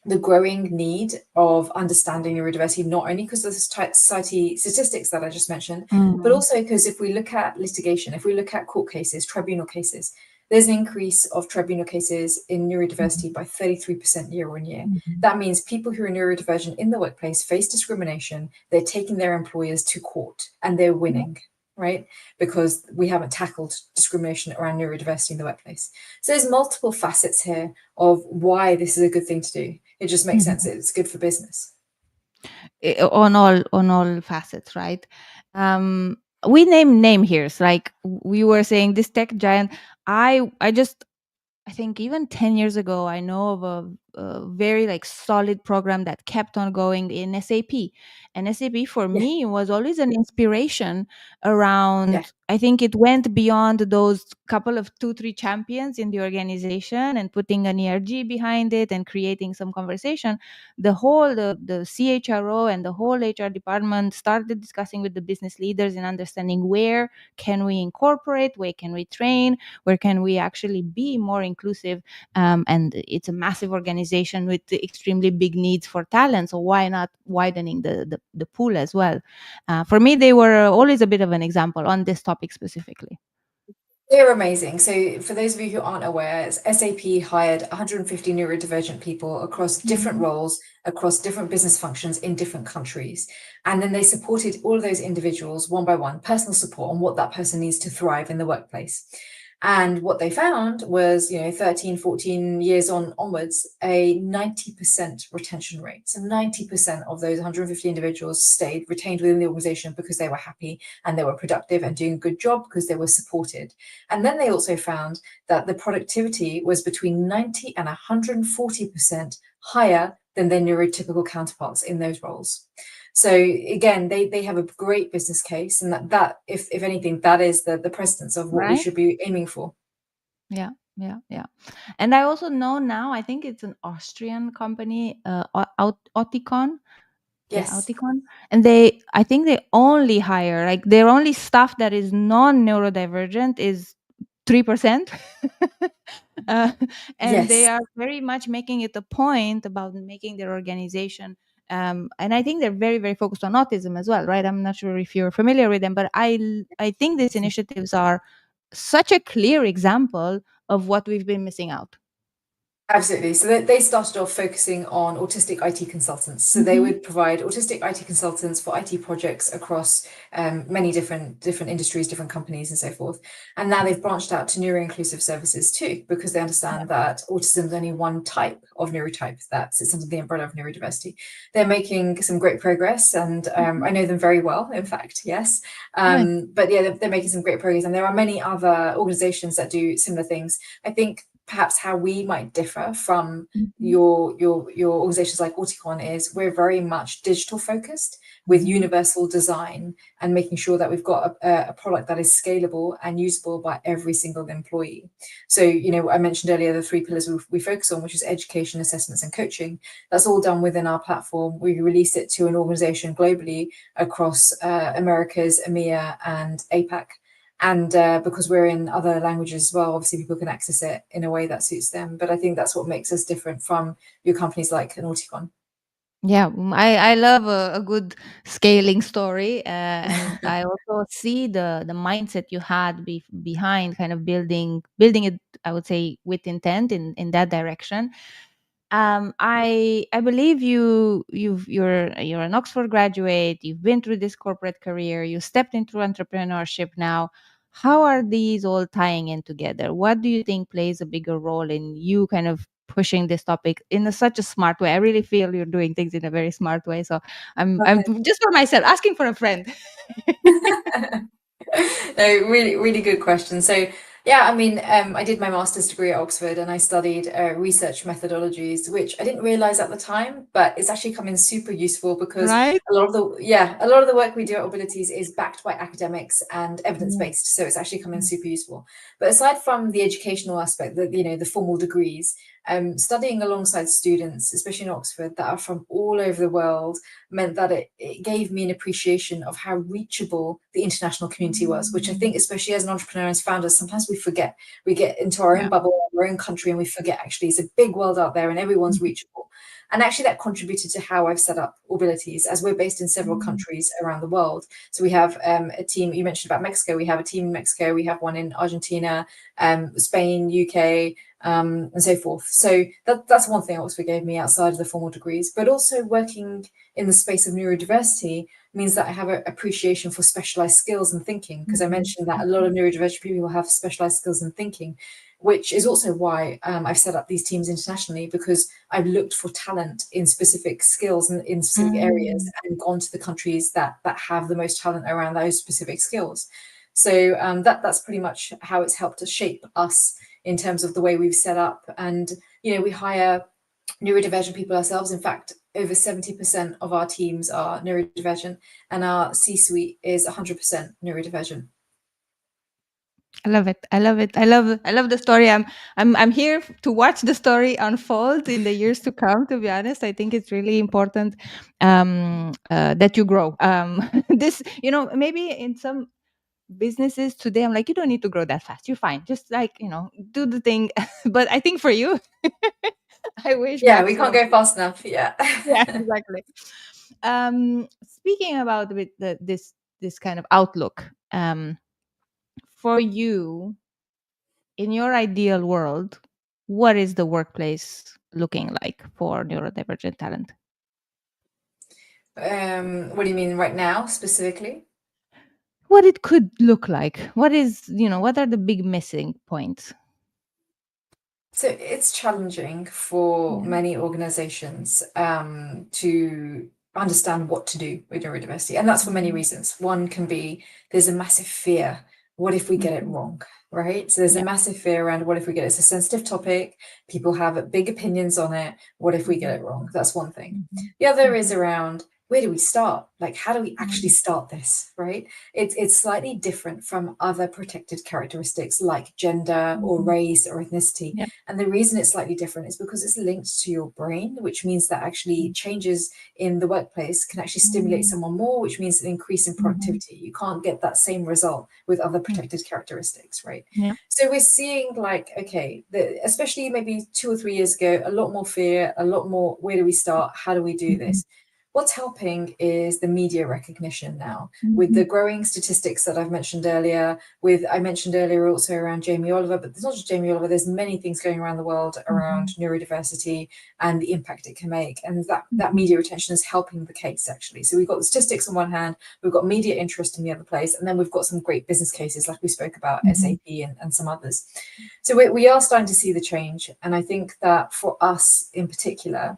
the growing need of understanding neurodiversity, not only because of the society statistics that I just mentioned, but also because if we look at litigation, if we look at court cases, tribunal cases, there's an increase of tribunal cases in neurodiversity by 33% year on year. That means people who are neurodivergent in the workplace face discrimination, they're taking their employers to court and they're winning. Right? Because we haven't tackled discrimination around neurodiversity in the workplace. So there's multiple facets here of why this is a good thing to do. It just makes sense. It's good for business. On all facets, right? we name here. So like we were saying, this tech giant. I think even 10 years ago, I know of a very like solid program that kept on going in SAP. And SAP for Yeah, me was always an inspiration yeah. around, I think it went beyond those couple of 2, 3 champions in the organization and putting an ERG behind it and creating some conversation. The CHRO and the whole HR department started discussing with the business leaders and understanding where can we incorporate, where can we train, where can we actually be more inclusive. And it's a massive organization with extremely big needs for talent, so why not widening the pool as well? For me, they were always a bit of an example on this topic specifically. They're amazing. So, for those of you who aren't aware, SAP hired 150 neurodivergent people across different Mhm. roles, across different business functions in different countries. And then they supported all of those individuals one by one, personal support on what that person needs to thrive in the workplace. And what they found was, 13, 14 years onwards, a 90% retention rate. So 90% of those 150 individuals stayed retained within the organization because they were happy and they were productive and doing a good job because they were supported. And then they also found that the productivity was between 90 and 140% higher than their neurotypical counterparts in those roles. So again, they have a great business case, and that if anything, that is the precedence of what we Right. should be aiming for. Yeah, yeah, yeah. And I also know now, I think it's an Austrian company, Auticon. Yeah, Yes, Auticon. And I think they only hire, like their only staff that is non-neurodivergent is 3%. uh, and they yes, are very much making it a point about making their organization. And I think they're very, very focused on autism as well, right? I'm not sure if you're familiar with them, but I think these initiatives are such a clear example of what we've been missing out. absolutely. So they started off focusing on autistic IT consultants. So they Hmm. would provide autistic IT consultants for IT projects across many different industries, different companies, and so forth. And now they've branched out to neuro-inclusive services too, because they Yeah. understand that autism is only one type of neurotype that sits under the umbrella of neurodiversity. They're making some great progress, and Mhm. I know them very well, in fact, yes. Nice. But yeah, they're making some great progress, and there are many other organizations that do similar things. I think perhaps how we might differ from Mhm. your organizations like Auticon is we're very much digital focused with Mhm. universal design and making sure that we've got a product that is scalable and usable by every single employee. So, I mentioned earlier the three pillars we focus on, which is education, assessments, and coaching. That's all done within our platform. We release it to an organization globally across Americas, EMEA, and APAC. And because we're in other languages as well, obviously people can access it in a way that suits them. But I think that's what makes us different from your companies like an Auticon. Yeah, I love a good scaling story, and I also see the mindset you had behind kind of building it. I would say with intent in that direction. I believe you're an Oxford graduate. You've been through this corporate career. You stepped into entrepreneurship now. How are these all tying in together? What do you think plays a bigger role in you kind of pushing this topic in such a smart way? I really feel you're doing things in a very smart way. So I'm Okay. just for myself asking for a friend. No, really, really good question. So, yeah, I mean, I did my master's degree at Oxford and I studied research methodologies, which I didn't realize at the time, but it's actually come in super useful because Right? a lot of the work we do at Aubilities is backed by academics and Yeah. evidence-based. So it's actually come in super useful. But aside from the educational aspect, the formal degrees, studying alongside students, especially in Oxford, that are from all over the world, meant that it gave me an appreciation of how reachable the international community was, which I think, Mm. especially as an entrepreneur, as founders, sometimes we forget. We get into our own Yeah. bubble, our own country, and we forget actually it's a big world out there and everyone's reachable. And actually, that contributed to how I've set up Aubilities, as we're based in several Mm. countries around the world. So we have a team. You mentioned about Mexico. We have a team in Mexico. We have one in Argentina, Spain, UK, and so forth. So that's one thing Oxford gave me outside of the formal degrees, but also working in the space of neurodiversity means that I have an appreciation for specialized skills and thinking, because I Mhm. mentioned that a lot of neurodivergent people have specialized skills in thinking. which is also why I've set up these teams internationally, because I've looked for talent in specific skills and in specific areas and gone to the countries that have the most talent around those specific skills. So that's pretty much how it's helped to shape us in terms of the way we've set up. And, we hire neurodivergent people ourselves. In fact, over 70% of our teams are neurodivergent, and our C-suite is 100% neurodivergent. I love it. I love it. I love the story. I'm here to watch the story unfold in the years to come. To be honest, I think it's really important that you grow. This, maybe in some businesses today, I'm like, you don't need to grow that fast. You're fine. Just like, do the thing. But I think for you, I wish Yeah, we can't maximum. go fast enough. Yeah. Yeah, exactly. Speaking about with this kind of outlook, for you, in your ideal world, what is the workplace looking like for neurodivergent talent? What do you mean right now specifically? What it could look like? What is, what are the big missing points? So it's challenging for Yeah. many organizations to understand what to do with neurodiversity. And that's for many Mhm. reasons. One can be there's a massive fear. What if we get it Mhm. wrong? Right? So there's a Yeah. massive fear around what if we get it? It's a sensitive topic. People have big opinions on it. What if we get Mhm. it wrong? That's one thing. Mhm. The other is Mhm. around where do we start? Like, how do we actually Mhm. start this? Right? It's slightly different from other protected characteristics like gender or Mhm. race or ethnicity. Yeah. And the reason it's slightly different is because it's linked to your brain, which means that actually changes in the workplace can actually stimulate Mhm. someone more, which means an increase in Mhm. productivity. You can't get that same result with other Mhm. protected characteristics, right? Yeah. So we're seeing like, okay, especially maybe 2 or 3 years ago, a lot more fear, a lot more, where do we start? How do we do Mhm. this? What's helping is the media recognition now, with the Mhm. growing statistics that I've mentioned earlier. I mentioned earlier also around Jamie Oliver, but there's not just Jamie Oliver. There's many things going around the world around Mhm. neurodiversity and the impact it can make, and that Mhm. media attention is helping the case actually. So we've got the statistics on one hand, we've got media interest in the other place, and then we've got some great business cases like we spoke about Mhm. SAP and some others. So we are starting to see the change, and I think that for us in particular,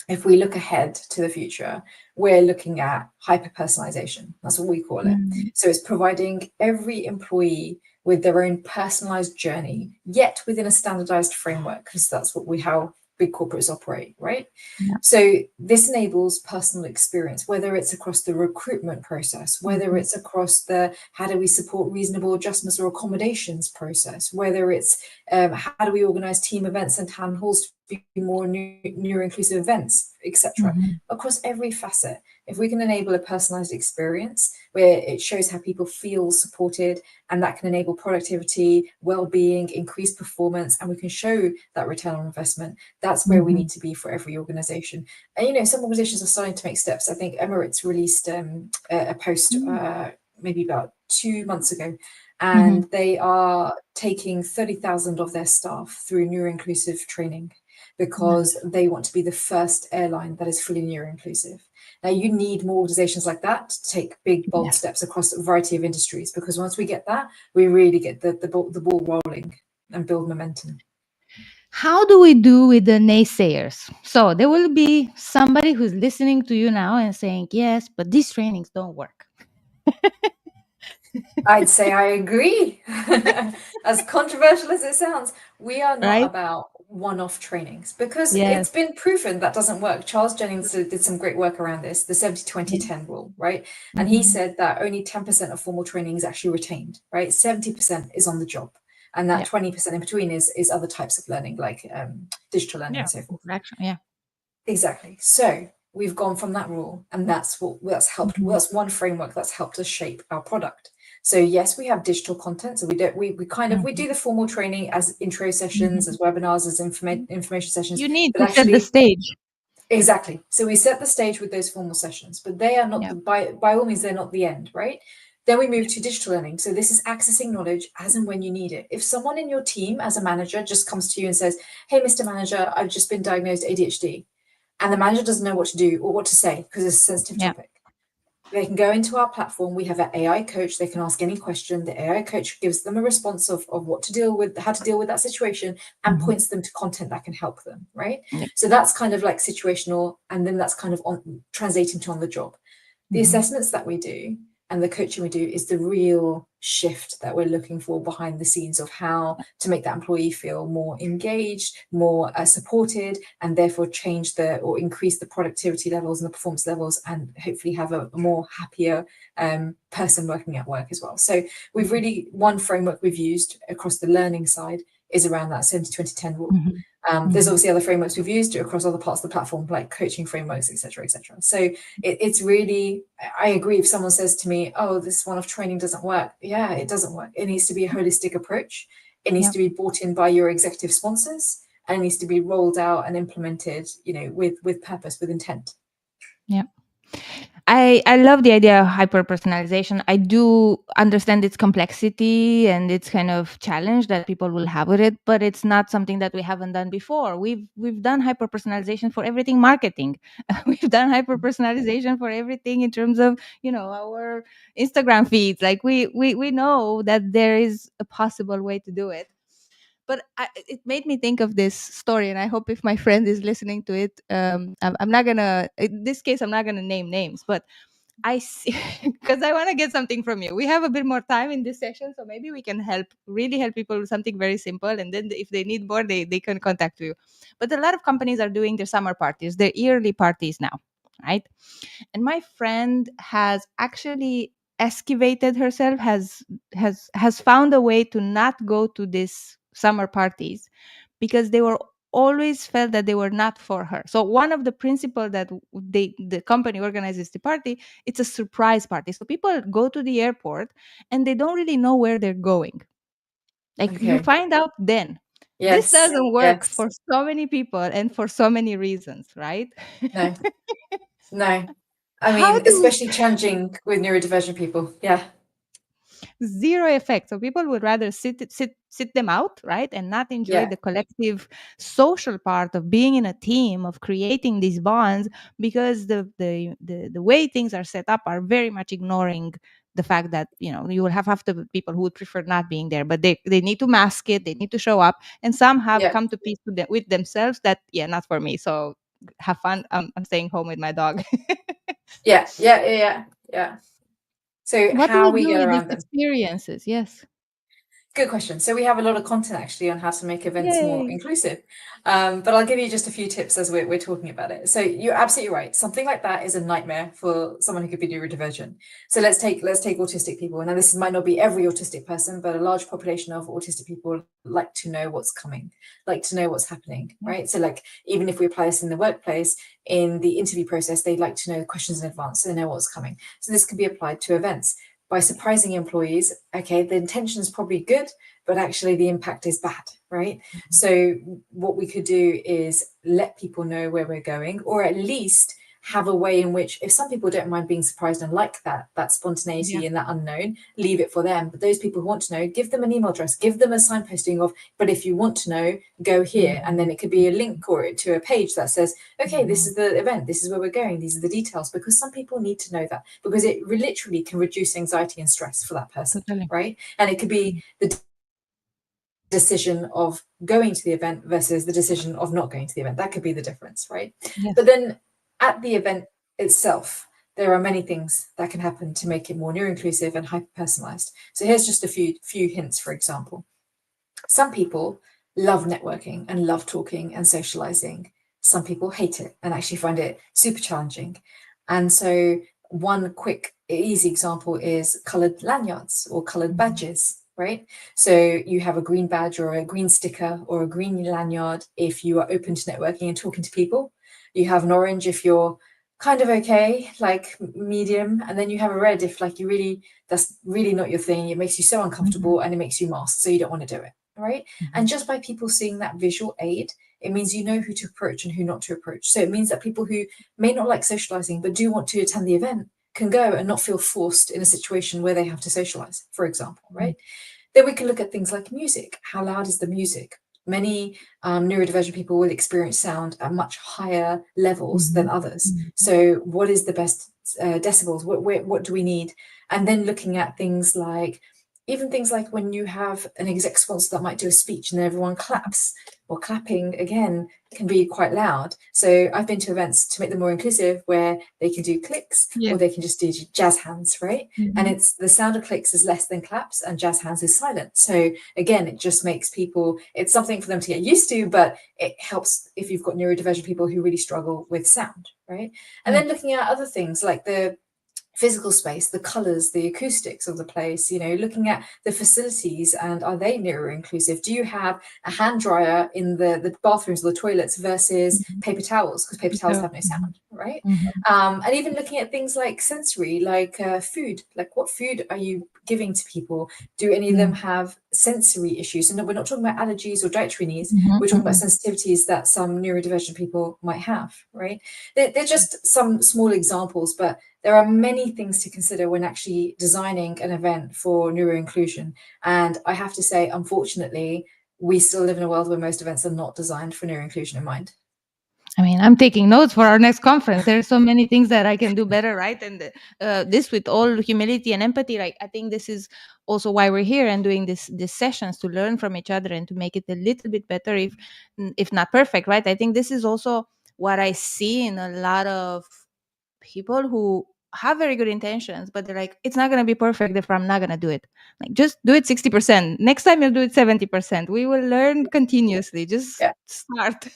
if we look ahead to the future, we're looking at hyper personalization. That's what we call it. Mhm. So it's providing every employee with their own personalized journey, yet within a standardized framework, because that's how big corporates operate, right? Yeah. So this enables personal experience, whether it's across the recruitment process, whether Mhm. it's across the how do we support reasonable adjustments or accommodations process, whether it's how do we organize team events and town halls to be more neuro inclusive events, etc. Mhm. Across every facet, if we can enable a personalized experience where it shows how people feel supported, and that can enable productivity, well-being, increased performance, and we can show that return on investment, that's where we Mhm. need to be for every organization. And some organizations are starting to make steps. I think Emirates released a post Mhm. maybe about 2 months ago, and Mhm. they are taking 30,000 of their staff through neuro-inclusive training, because Nice. they want to be the first airline that is fully neuro-inclusive. Now, you need more organizations like that to take big, bold Yes. steps across a variety of industries, because once we get that, we really get the ball rolling and build momentum. How do we do with the naysayers? So there will be somebody who's listening to you now and saying, yes, but these trainings don't work. I'd say I agree. As controversial as it sounds, we are not Right? about one-off trainings, because Yes. it's been proven that doesn't work. Charles Jennings did some great work around this, the 70-20-10 rule, right? And he Mhm. said that only 10% of formal training is actually retained, right? 70% is on the job. And that Yeah. 20% in between is other types of learning, like digital learning Yeah. and so forth. Interaction. Yeah. Exactly. So we've gone from that rule, and that's helped. Well, Mhm. that's one framework that's helped us shape our product. So yes, we have digital content. So we Mhm. do the formal training as intro sessions, Mhm. as webinars, as information sessions, You need but to set the actually, stage. exactly. So we set the stage with those formal sessions, but they are not Yeah. by all means they're not the end, right? Then we move to digital learning. So this is accessing knowledge as and when you need it. If someone in your team as a manager just comes to you and says, "Hey, Mr. Manager, I've just been diagnosed ADHD," and the manager doesn't know what to do or what to say because it's a sensitive Yeah. topic, They can go into our platform. We have an AI coach. They can ask any question. The AI coach gives them a response of what to deal with, how to deal with that situation, and points them to content that can help them, right? Yeah. So that's kind of like situational, and then that's kind of on translating to on the job. The assessments that we do and the coaching we do is the real shift that we're looking for behind the scenes of how to make that employee feel more engaged, more supported, and therefore change or increase the productivity levels and the performance levels, and hopefully have a more happier person working at work as well. So we've really, one framework we've used across the learning side is around that 70-20-10 rule. There's obviously other frameworks we've used across other parts of the platform, like coaching frameworks, etc., etc. So it's really, I agree. If someone says to me, "Oh, this one-off training doesn't work," yeah, it doesn't work. It needs to be a holistic approach. It needs to be brought in by your executive sponsors, and it needs to be rolled out and implemented, with purpose, with intent. Yeah. I love the idea of hyper personalization. I do understand its complexity and its kind of challenge that people will have with it, but it's not something that we haven't done before. We've done hyper personalization for everything marketing. We've done hyper personalization for everything in terms of, our Instagram feeds. Like we know that there is a possible way to do it. But it made me think of this story, and I hope if my friend is listening to it, I'm not gonna. In this case, I'm not gonna name names, but I see because I want to get something from you. We have a bit more time in this session, so maybe we can really help people with something very simple. And then if they need more, they can contact you. But a lot of companies are doing their summer parties, their yearly parties now, right? And my friend has actually excavated herself, has found a way to not go to these summer parties because they were always felt that they were not for her. So one of the principles that the company organizes the party, it's a surprise party. So people go to the airport and they don't really know where they're going. Like you Okay. find out then. This Yes. doesn't work Yes. for so many people and for so many reasons, right? No. No. I How mean, do we especially challenging with neurodivergent people. Yeah. zero effect? So people would rather sit them out, right, and not enjoy Yeah. the collective social part of being in a team, of creating these bonds, because the way things are set up are very much ignoring the fact that you will have to people who would prefer not being there, but they need to mask it, they need to show up, and some have Yeah. come to peace with themselves that, yeah, not for me, so have fun. I'm staying home with my dog. Yeah. Yeah. Yeah. Yeah. Yeah. So What do how you we do get with these around them? experiences? Yes. Good question. So we have a lot of content actually on how to make events more Yay. inclusive. But I'll give you just a few tips as we're talking about it. So you're absolutely right. Something like that is a nightmare for someone who could be neurodivergent. So let's take autistic people. Now this might not be every autistic person, but a large population of autistic people like to know what's coming, like to know what's happening, Yeah. right? So like even if we apply this in the workplace, in the interview process, they'd like to know questions in advance so they know what's coming. So this can be applied to events by surprising employees. Okay, the intention is probably good, but actually the impact is bad, right? So what we could do is let people know where we're going, or at least have a way in which, if some people don't mind being surprised and like that Yeah. spontaneity and that unknown, leave it for them. But those people who want to know, give them an email address, give them a signposting of, but if you want to know, go here. And then it could be a link or to a page that says, okay, this is the event, this is where we're going, these are the details, because some people need to know that, because it literally can reduce anxiety and stress for that person, Totally. right? And it could be the decision of going to the event versus the decision of not going to the event. That could be the difference, right? Yes. But then at the event itself, there are many things that can happen to make it more neuro-inclusive and hyper-personalized. So here's just a few hints. For example, some people love networking and love talking and socializing. Some people hate it and actually find it super challenging. And so one quick, easy example is colored lanyards or colored badges, right? So you have a green badge or a green sticker or a green lanyard if you are open to networking and talking to people. You have an orange if you're kind of okay, like medium, and then you have a red if like that's really not your thing. It makes you so uncomfortable and it makes you mask, so you don't want to do it, right? And just by people seeing that visual aid, it means you know who to approach and who not to approach. So it means that people who may not like socializing but do want to attend the event can go and not feel forced in a situation where they have to socialize, for example, right? Then we can look at things like music. How loud is the music? many neurodivergent people will experience sound at much higher levels than others. Mhm. So what is the best decibels? What do we need? And then looking at things like, even things like when you have an exec sponsor that might do a speech and then everyone claps, or clapping again can be quite loud. So I've been to events to make them more inclusive where they can do clicks or they can just do jazz hands, right? And it's the sound of clicks is less than claps and jazz hands is silent. So again, it just makes people, it's something for them to get used to, but it helps if you've got neurodivergent people who really struggle with sound, right? And then looking at other things like the physical space, the colors, the acoustics of the place, looking at the facilities and are they neuro inclusive? Do you have a hand dryer in the bathrooms or the toilets versus paper towels? Because paper towels have no sound, right? And even looking at things like sensory, like food, like what food are you giving to people? Do any of them have sensory issues? And we're not talking about allergies or dietary needs. We're talking about sensitivities that some neurodivergent people might have, right? They're just some small examples, but there are many things to consider when actually designing an event for neuro-inclusion. And I have to say, unfortunately, we still live in a world where most events are not designed for neuro-inclusion in mind. I mean, I'm taking notes for our next conference. There are so many things that I can do better, right? And this, with all humility and empathy, like I think this is also why we're here and doing these sessions, to learn from each other and to make it a little bit better, if not perfect, right? I think this is also what I see in a lot of people who have very good intentions, but they're like, it's not going to be perfect if I'm not going to do it. Like, just do it 60%. Next time you'll do it 70%. We will learn continuously. Just start.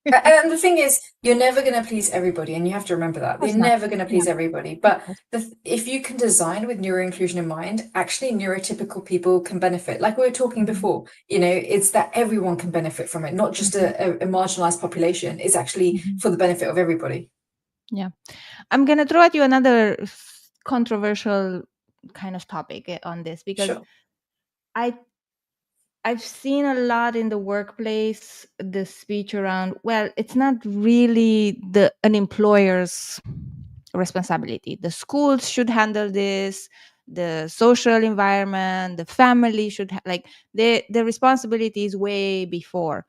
And the thing is, you're never going to please everybody, and you have to remember that. You're never going to please everybody. But if you can design with neuro-inclusion in mind, actually neurotypical people can benefit. Like we were talking before, it's that everyone can benefit from it, not just a marginalized population. It's actually for the benefit of everybody. Yeah. I'm going to throw at you another controversial kind of topic on this, because I've seen a lot in the workplace the speech around, well, it's not really an employer's responsibility. The schools should handle this, the social environment, the family should like the responsibility is way before.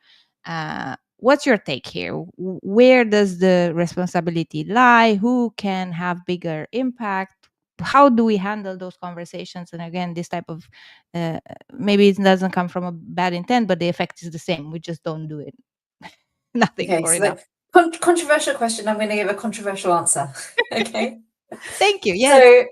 What's your take here? Where does the responsibility lie? Who can have bigger impact? How do we handle those conversations? And again, this type of maybe it doesn't come from a bad intent, but the effect is the same. We just don't do it. Nothing Okay, or so enough. the controversial question, I'm going to give a controversial answer. Okay. Thank you. Yes.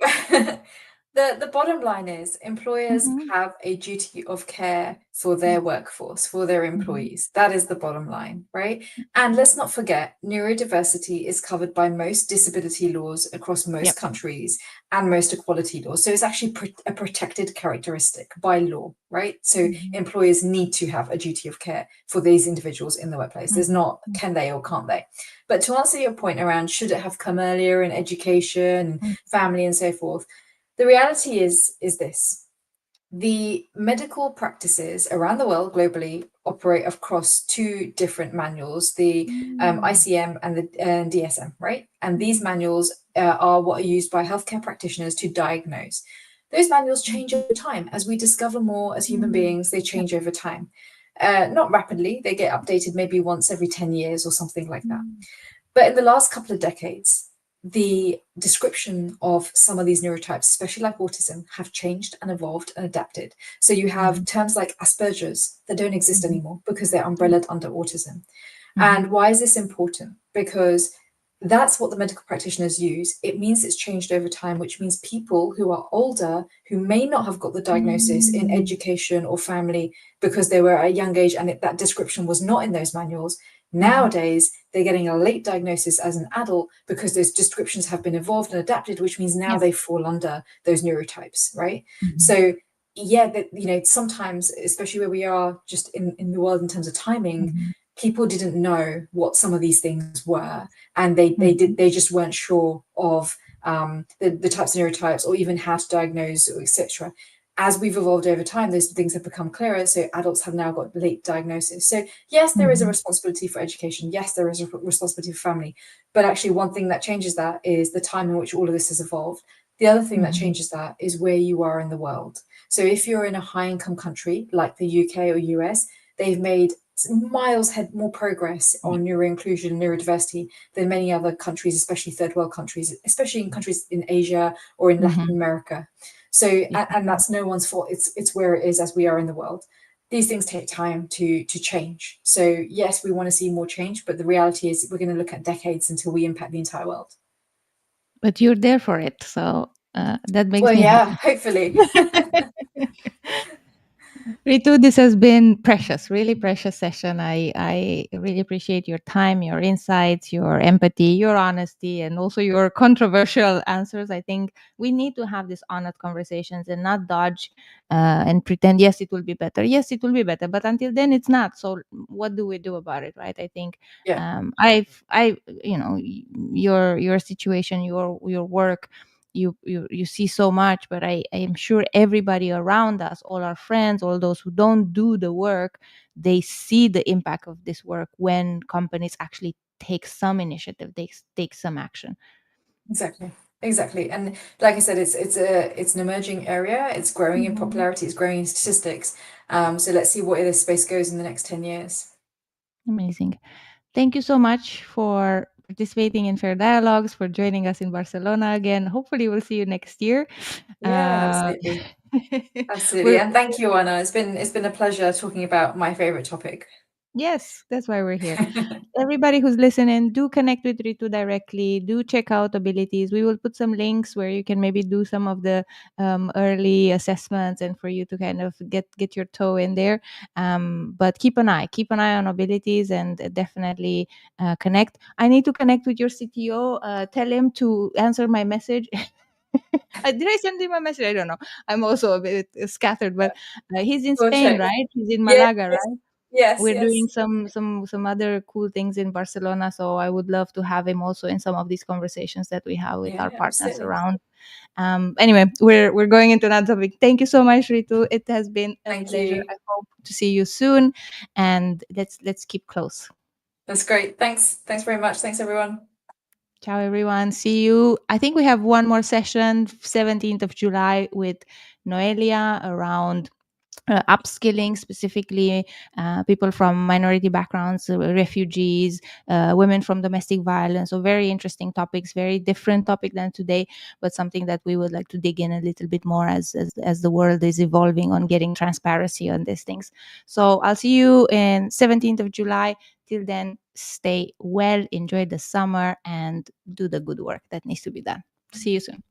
So the bottom line is employers have a duty of care for their workforce, for their employees. That is the bottom line, right? And let's not forget, neurodiversity is covered by most disability laws across most countries and most equality laws. So it's actually a protected characteristic by law, right? So employers need to have a duty of care for these individuals in the workplace. There's not can they or can't they. But to answer your point around should it have come earlier in education, family and so forth, the reality is this. The medical practices around the world globally operate across two different manuals, the ICM and the DSM, right? And these manuals are what are used by healthcare practitioners to diagnose. Those manuals change over time. As we discover more as human beings, they change over time. Not rapidly, they get updated maybe once every 10 years or something like that. But in the last couple of decades, the description of some of these neurotypes, especially like autism, have changed and evolved and adapted. So you have terms like Asperger's that don't exist anymore because they're umbrellaed under autism. And why is this important? Because that's what the medical practitioners use. It means it's changed over time, which means people who are older, who may not have got the diagnosis in education or family because they were at a young age and that description was not in those manuals, nowadays they're getting a late diagnosis as an adult because those descriptions have been evolved and adapted, which means now they fall under those neurotypes, right? So sometimes, especially where we are just in the world in terms of timing, people didn't know what some of these things were, and they just weren't sure of the types of neurotypes or even how to diagnose, etc. As we've evolved over time, those things have become clearer. So adults have now got late diagnosis. So yes, there is a responsibility for education. Yes, there is a responsibility for family. But actually, one thing that changes that is the time in which all of this has evolved. The other thing that changes that is where you are in the world. So if you're in a high income country like the UK or US, they've made miles ahead more progress on neuroinclusion and neurodiversity than many other countries, especially third world countries, especially in countries in Asia or in Latin America. So, and that's no one's fault. It's where it is as we are in the world. These things take time to change. So yes, we want to see more change, but the reality is we're going to look at decades until we impact the entire world. But you're there for it, so that makes Well, me yeah, happy. hopefully. Ritu, this has been precious, really precious session. I really appreciate your time, your insights, your empathy, your honesty, and also your controversial answers. I think we need to have these honest conversations and not dodge and pretend, yes, it will be better. Yes, it will be better. But until then, it's not. So what do we do about it, right? I think Yeah, your situation, your work, you see so much, but I am sure everybody around us, all our friends, all those who don't do the work, they see the impact of this work when companies actually take some initiative, they take some action. exactly. And like I said, it's an emerging area. It's growing in popularity. It's growing in statistics. So let's see where this space goes in the next 10 years. Amazing. Thank you so much for participating in Fair Dialogues, for joining us in Barcelona again. Hopefully we'll see you next year. Yeah, uh, absolutely. Absolutely. we're And thank you, Anna. It's been a pleasure talking about my favorite topic. Yes, that's why we're here. Everybody who's listening, do connect with Ritu directly. Do check out Abilities. We will put some links where you can maybe do some of the early assessments and for you to kind of get your toe in there. But keep an eye on Abilities, and definitely connect. I need to connect with your CTO. Tell him to answer my message. Did I send him a message? I don't know. I'm also a bit scattered, but he's in We'll Spain, check. right? He's in Yes, Malaga, right? yes, We're doing yes. some other cool things in Barcelona, so I would love to have him also in some of these conversations that we have with our Yeah, partners absolutely. around. Anyway, we're going into another topic. Thank you so much, Ritu. It has been a Thank pleasure. you. I hope to see you soon, and let's keep close. That's great. Thanks. Thanks very much. Thanks, everyone. Ciao, everyone. See you. I think we have one more session, 17th of July, with Noelia around upskilling, specifically people from minority backgrounds, refugees, women from domestic violence. So very interesting topics, very different topic than today, but something that we would like to dig in a little bit more as the world is evolving on getting transparency on these things. So I'll see you in 17th of July. Till then, stay well, enjoy the summer, and do the good work that needs to be done. See you soon.